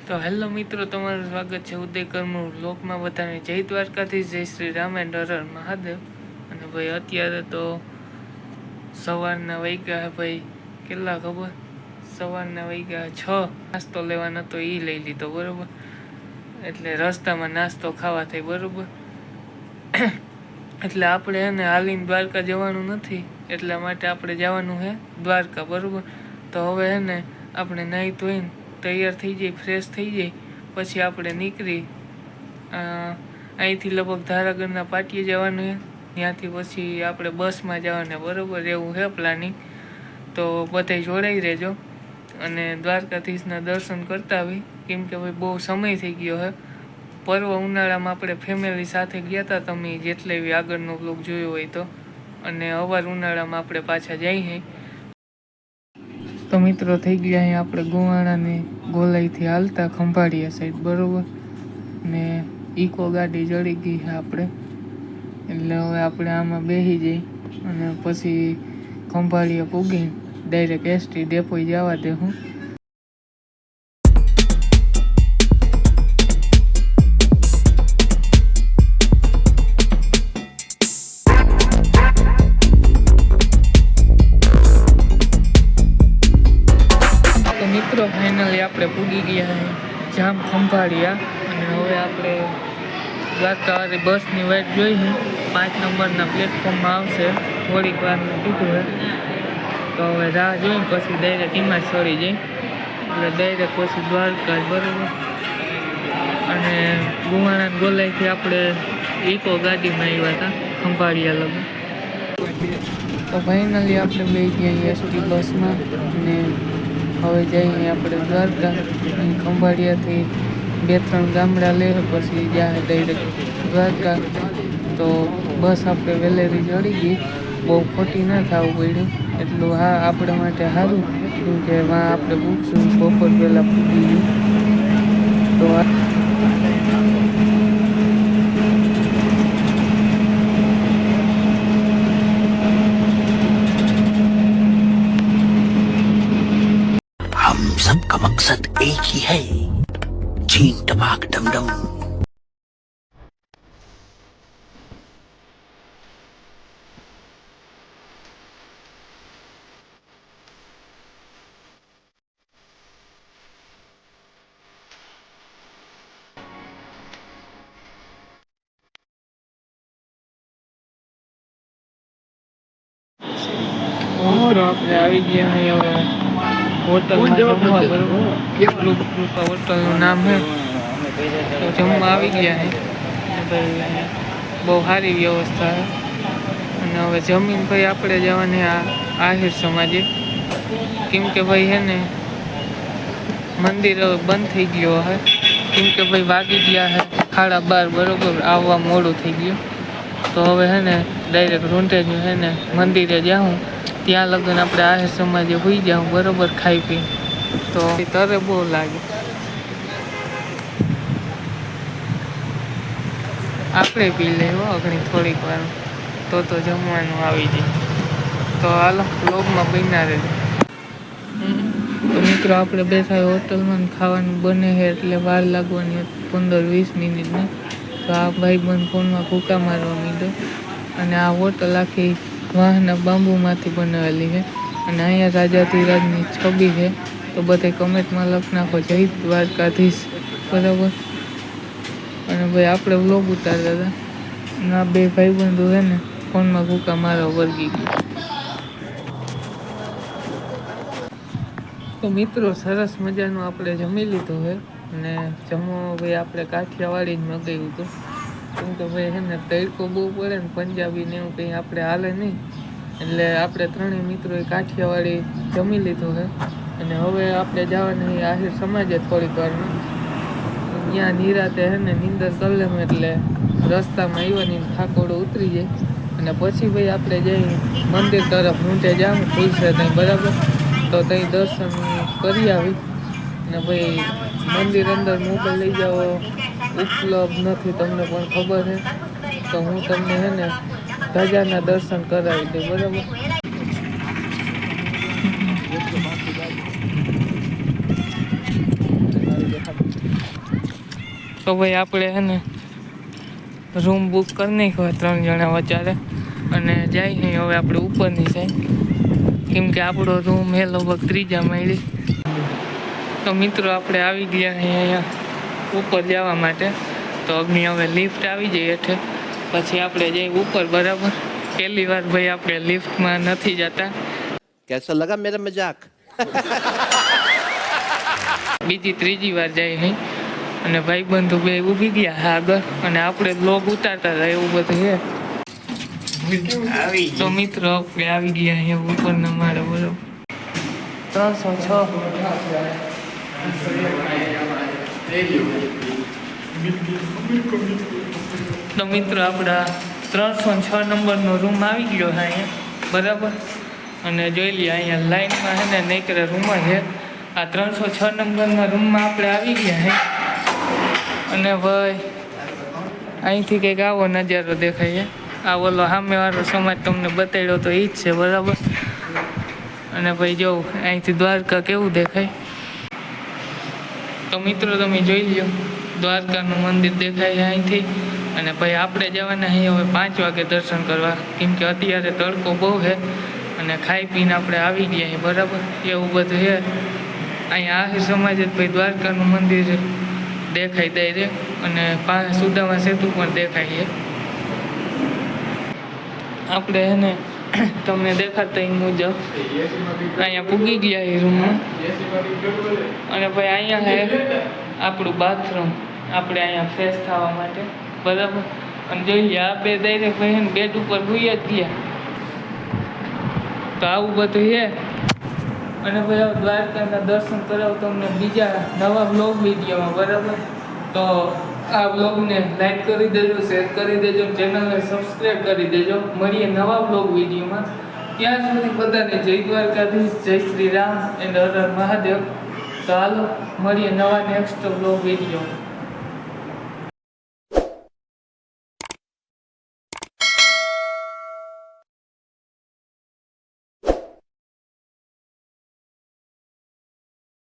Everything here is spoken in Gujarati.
તો હેલો મિત્રો, તમારું સ્વાગત છે ઉદયકરનું લોકમાં. બધાને જય દ્વારકાથી, જય શ્રી રામ એન્ડ હર મહાદેવ. અને ભાઈ અત્યારે તો સવારના વાગ્યા ભાઈ કેટલા ખબર, સવારના વાગ્યા 6. નાસ્તો લેવાનો તો એ લઈ લીધો બરોબર, એટલે રસ્તામાં નાસ્તો ખાવા થઈ બરોબર. એટલે આપણે એને હાલીને દ્વારકા જવાનું નથી, એટલા માટે આપણે જવાનું છે દ્વારકા બરોબર. તો હવે એને આપણે નાહી ધોઈને તૈયાર થઈ જાય, ફ્રેશ થઈ જાય, પછી આપણે નીકળી અહીંથી લગભગ ધારાગઢના પાટીએ જવાનું છે. ત્યાંથી પછી આપણે બસમાં જવાના બરોબર, એવું છે પ્લાનિંગ. તો બધાય જોડાઈ રહેજો અને દ્વારકાધીશના દર્શન કરતા આવી, કેમ કે ભાઈ બહુ સમય થઈ ગયો છે. પર્વ ઉનાળામાં આપણે ફેમિલી સાથે ગયા હતા, તમે જેટલે બી આગળનો બ્લોગ જોયો હોય તો. અને અવાર ઉનાળામાં આપણે પાછા જઈએ. તો મિત્રો થઈ ગયા અહીંયા આપણે ગોવાણાની ગોલાઈથી હાલતા ખંભાળિયા સાઈડ બરોબર. ને ઇકો ગાડી ચડી ગઈ છે આપણે, એટલે હવે આપણે આમાં બેસી જઈ અને પછી ખંભાળિયા પૂગી ડાયરેક્ટ એસટી ડેપોએ જવા દે. હું મિત્રો ફાઇનલી આપણે પૂગી ગયા જામ ખંભાળિયા, અને હવે આપણે દ્વારકાવાળી બસની વાટ જોઈએ. 5 નંબરના પ્લેટફોર્મમાં આવશે, થોડીક વારનું કીધું છે. તો હવે રાહ જોઈને પછી ડાયરેક્ટ એમાં જ ચડી જાય, એટલે ડાયરેક્ટ પછી દ્વારકા બરાબર. અને ગુવાણા ગોલાઈથી આપણે ઇકો ગાડીમાં આવ્યા હતા ખંભાળિયા લગન. તો ફાઇનલી આપણે બેસી ગયા એસટી બસમાં અને હવે જઈએ આપણે દ્વારકા. ખંભાળિયાથી 2-3 ગામડા લે, પછી જાય ડાયરેક્ટ દ્વારકા. તો બસ આપણે વેલેરી ચડી ગઈ, બહુ ખોટી ના થવું પડ્યું એટલું. હા, આપણા માટે સારું, કેમ કે વાં આપણે પૂછશું બપોર પહેલાં પૂગી ગયું. તો सबका मकसद एक ही है, चीन टपाक डमडम. આપણે આવી ગયા અહીં હવે હોટલમાં જમવા બરોબર. હોટલનું નામ છે, તો જમવા આવી ગયા છે. ભાઈ બહુ સારી વ્યવસ્થા છે. અને હવે જમીન ભાઈ આપણે જવાની આહિર સમાજે, કેમ કે ભાઈ છે ને મંદિર હવે બંધ થઈ ગયો છે, કેમ કે ભાઈ વાગી ગયા છે 12:30 બરોબર, આવવા મોડું થઈ ગયું. તો હવે છે ને ડાયરેક્ટ રૂંઢેજ છે ને મંદિરે જાઉં, ત્યાં લગન આપણે આહિર સમાજે હોઈ જાઉં બરોબર, ખાઈ પી. તો તરે બહુ લાગે, આપણે પી લેવો ઘણી થોડીક વાર, તો જમવાનું આવી જાય. તો હાલો બ્લોગમાં બન્યા રહેજો. તો મિત્રો આપણે બેઠા હોટલમાં, ખાવાનું બને છે એટલે વાર લાગવાની 15-20 મિનિટની. તો આ ભાઈબંધ ફોનમાં ભૂકા મારવા માંડ્યો. અને આ હોટલ આખી વાહના બાંબુમાંથી બનાવેલી છે, અને અહીંયા રાજાધિરાજની છબી છે. તો બધે કમેન્ટમાં લખ નાખો જય દ્વારકાધીશ બરાબર. અને ભાઈ આપણે વ્લોગ ઉતારતા હતા, અને આ 2 ભાઈબંધો છે ને ફોનમાં ભૂકા મારવા વર્ગી ગયા. તો મિત્રો સરસ મજાનું આપણે જમી લીધું છે. અને જમવા ભાઈ આપણે કાઠિયાવાડી જ મગાવ્યું હતું, કેમ કે ભાઈ છે ને તડકો બહુ પડે ને, પંજાબી ને એવું કંઈ આપણે હાલે નહીં, એટલે આપણે 3 મિત્રોએ કાઠિયાવાડી જમી લીધું છે. અને હવે આપણે જવાના આહિર સમાજે થોડીક વારમાં, ત્યાં નિરાતે છે ને નીંદર કરી લેવું, એટલે રસ્તામાં આવવાની થાકોડો ઉતરી જાય. અને પછી ભાઈ આપણે જઈ મંદિર તરફ રૂંઢે જાઉં ખુલશે ત્યાં બરાબર. તો ત્યાં દર્શન કરી આવી. અને ભાઈ મંદિર અંદર મોબાઈલ લઈ જાઓ ઉપલબ્ધ નથી, તમને પણ ખબર છે. તો હું તમને છે ને ધજાના દર્શન કરાવી દઉં બરાબર. તો ભાઈ આપણે હે ને રૂમ બુક કરી નાખ્યો 3 જણા વચારે અને જાય નહીં હવે આપણે ઉપરની સાઈડ, કેમ કે આપણો રૂમ એ લગભગ 3જા માળે. તો મિત્રો આપણે આવી ગયા અહીંયા ઉપર જવા માટે. તો અગ્નિ હવે લિફ્ટ આવી જાય હેઠે, પછી આપણે જઈએ ઉપર. બરાબર, પહેલી વાર ભાઈ આપણે લિફ્ટમાં નથી જતા. कैसा लगा मेरा मजाक? બીજી ત્રીજી વાર જાય નહીં અને ભાઈબંધુ બે ઊભી ગયા આગળ અને આપણે બ્લોગ ઉતારતા હતા એવું બધું છે. તો મિત્રો આપણે આવી ગયા અહીંયા ઉપરના માળે. બરોબર 306. તો મિત્રો આપણા 306 નંબરનો રૂમ આવી ગયો છે અહીંયા. બરાબર, અને જોઈ લઈએ અહીંયા લાઈનમાં છે ને નહીતર રૂમ છે. આ 306 નંબરના રૂમમાં આપણે આવી ગયા છે. અને ભાઈ અહીંથી કંઈક આવો નજારો દેખાય છે. આ ઓલો સામેવાળો સમાજ તમને બતાડ્યો તો એ જ છે. બરાબર, અને ભાઈ જો અહીંથી દ્વારકા કેવું દેખાય. તો મિત્રો તમે જોઈ લ્યો, દ્વારકાનું મંદિર દેખાય છે અહીંથી. અને ભાઈ આપણે જવાના અહીં હવે 5 વાગે દર્શન કરવા, કેમ કે અત્યારે તડકો બહુ છે અને ખાઈ પીને આપણે આવી ગયા છીએ. બરાબર, એવું બધું છે અહીંયા. આહિર સમાજ જ ભાઈ દ્વારકાનું મંદિર દેખાય દે રે, અને સુદામા સેતુ પણ દેખાય છે. આપણે એને તમને દેખાતા એ મુજબ અહીંયા પૂગી ગયા એ રૂમમાં. અને ભાઈ અહીંયા છે આપણું બાથરૂમ, આપણે અહીંયા ફ્રેશ થવા માટે. બરાબર, અને જોઈ લે આ બે ડાયરેક્ટ ભાઈ ને બેડ ઉપર સુઈ જ ગયા. તો આવું બધું છે. અને ભાઈ દ્વારકાના દર્શન કરાવ તમને બીજા નવા બ્લોગ વિડીયોમાં. બરાબર, તો આ બ્લોગને લાઈક કરી દેજો, શેર કરી દેજો, ચેનલને સબસ્ક્રાઈબ કરી દેજો. મળીએ નવા બ્લોગ વિડીયોમાં. ત્યાં સુધી બધાને જય દ્વારકાધીશ, જય શ્રી રામ એન્ડ હર હર મહાદેવ. તો હાલો મળીએ નવા નેક્સ્ટ બ્લોગ વિડીયોમાં.